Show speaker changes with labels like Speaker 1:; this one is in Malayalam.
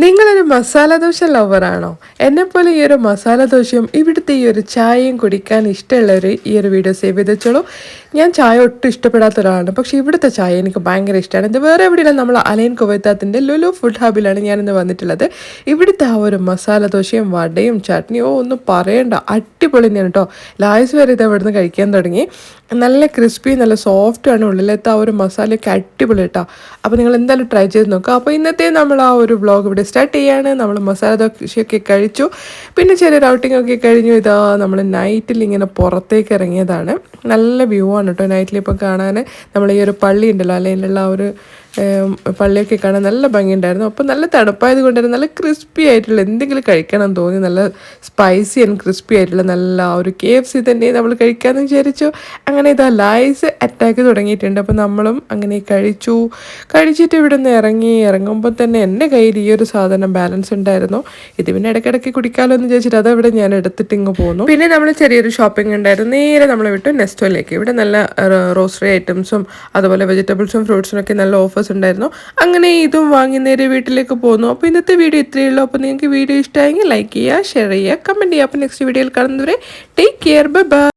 Speaker 1: നിങ്ങളൊരു മസാല ദോശ ലവറാണോ? എന്നെപ്പോലെ ഈ ഒരു മസാല ദോശയും ഇവിടുത്തെ ഈ ഒരു ചായയും കുടിക്കാൻ ഇഷ്ടമുള്ളവർ ഈ ഒരു വീഡിയോ സേവ് ചെയ്ത് വെച്ചോളൂ. ഞാൻ ചായ ഒട്ടും ഇഷ്ടപ്പെടാത്ത ഒരാളാണ്, പക്ഷേ ഇവിടുത്തെ ചായ എനിക്ക് ഭയങ്കര ഇഷ്ടമാണ്. ഇത് വേറെ എവിടെയല്ല, നമ്മൾ അലൈൻ കുവൈത്താത്തിൻ്റെ ലുലു ഫുഡ് ഹബിലാണ് ഞാനിന്ന് വന്നിട്ടുള്ളത്. ഇവിടുത്തെ ആ ഒരു മസാല ദോശയും വടയും ചട്നിയും ഒന്നും പറയണ്ട, അടിപൊളി തന്നെയാണ് കേട്ടോ. ലായ്സ് വരെ ഇത് ഇവിടുന്ന് കഴിക്കാൻ തുടങ്ങി. നല്ല ക്രിസ്പി, നല്ല സോഫ്റ്റാണ്, ഉള്ളിലത്തെ ആ ഒരു മസാലയൊക്കെ അടിപൊളി കേട്ടോ. അപ്പോൾ നിങ്ങൾ എന്തായാലും ട്രൈ ചെയ്ത് നോക്കുക. അപ്പോൾ ഇന്നത്തെ നമ്മൾ ആ ഒരു വ്ളോഗ് ഇവിടെ സ്റ്റാർട്ട് ചെയ്യാണ്. നമ്മൾ മസാല ദോശയൊക്കെ കഴിച്ചു, പിന്നെ ചെറിയൊരു ഔട്ടിങ്ങൊക്കെ കഴിഞ്ഞു. ഇതാ നമ്മൾ നൈറ്റിൽ ഇങ്ങനെ പുറത്തേക്ക് ഇറങ്ങിയതാണ്. നല്ല വ്യൂ ആണ് കേട്ടോ നൈറ്റിൽ ഇപ്പോൾ കാണാൻ. നമ്മൾ ഈ ഒരു പള്ളി ഉണ്ടല്ലോ, അല്ലെങ്കിൽ ആ ഒരു പള്ളിയൊക്കെ കാണാൻ നല്ല ഭംഗിയുണ്ടായിരുന്നു. അപ്പോൾ നല്ല തണുപ്പായത് കൊണ്ട് തന്നെ നല്ല ക്രിസ്പി ആയിട്ടുള്ള എന്തെങ്കിലും കഴിക്കണം എന്ന് തോന്നി. നല്ല സ്പൈസി ആൻഡ് ക്രിസ്പി ആയിട്ടുള്ള നല്ല ആ ഒരു KFC തന്നെ നമ്മൾ കഴിക്കാമെന്ന് വിചാരിച്ചു. അങ്ങനെ ഇതാ ലൈസ് അറ്റാക്ക് തുടങ്ങിയിട്ടുണ്ട്. അപ്പോൾ നമ്മളും അങ്ങനെ കഴിച്ചിട്ട് ഇവിടെ നിന്ന് ഇറങ്ങുമ്പോൾ തന്നെ എൻ്റെ കയ്യിൽ ഈ ഒരു സാധനം ബാലൻസ് ഉണ്ടായിരുന്നു. ഇത് പിന്നെ ഇടയ്ക്കിടയ്ക്ക് കുടിക്കാമല്ലോ എന്ന് വിചാരിച്ചിട്ട് അതവിടെ ഞാൻ എടുത്തിട്ട് ഇങ്ങ് പോന്നു. പിന്നെ നമ്മൾ ചെറിയൊരു ഷോപ്പിംഗ് ഉണ്ടായിരുന്നു. നേരെ നമ്മൾ വിട്ടു നെസ്റ്റോയിലേക്ക്. ഇവിടെ നല്ല റോസ്റ്ററി ഐറ്റംസും അതുപോലെ വെജിറ്റബിൾസും ഫ്രൂട്ട്സിനും ഒക്കെ നല്ല ഓഫേഴ്സ് ഉണ്ടായിരുന്നു. അങ്ങനെ ഇതും വാങ്ങി നേരെ വീട്ടിലേക്ക് പോന്നു. അപ്പോൾ ഇന്നത്തെ വീഡിയോ ഇത്രയേ ഉള്ളൂ. അപ്പോൾ നിങ്ങൾക്ക് വീഡിയോ ഇഷ്ടമായെങ്കിൽ ലൈക്ക് ചെയ്യുക, ഷെയർ ചെയ്യുക, കമൻറ്റ് ചെയ്യുക. അപ്പോൾ നെക്സ്റ്റ് വീഡിയോയിൽ കാണുന്നവരെ ടേക്ക് കെയർ, ബൈ ബൈ.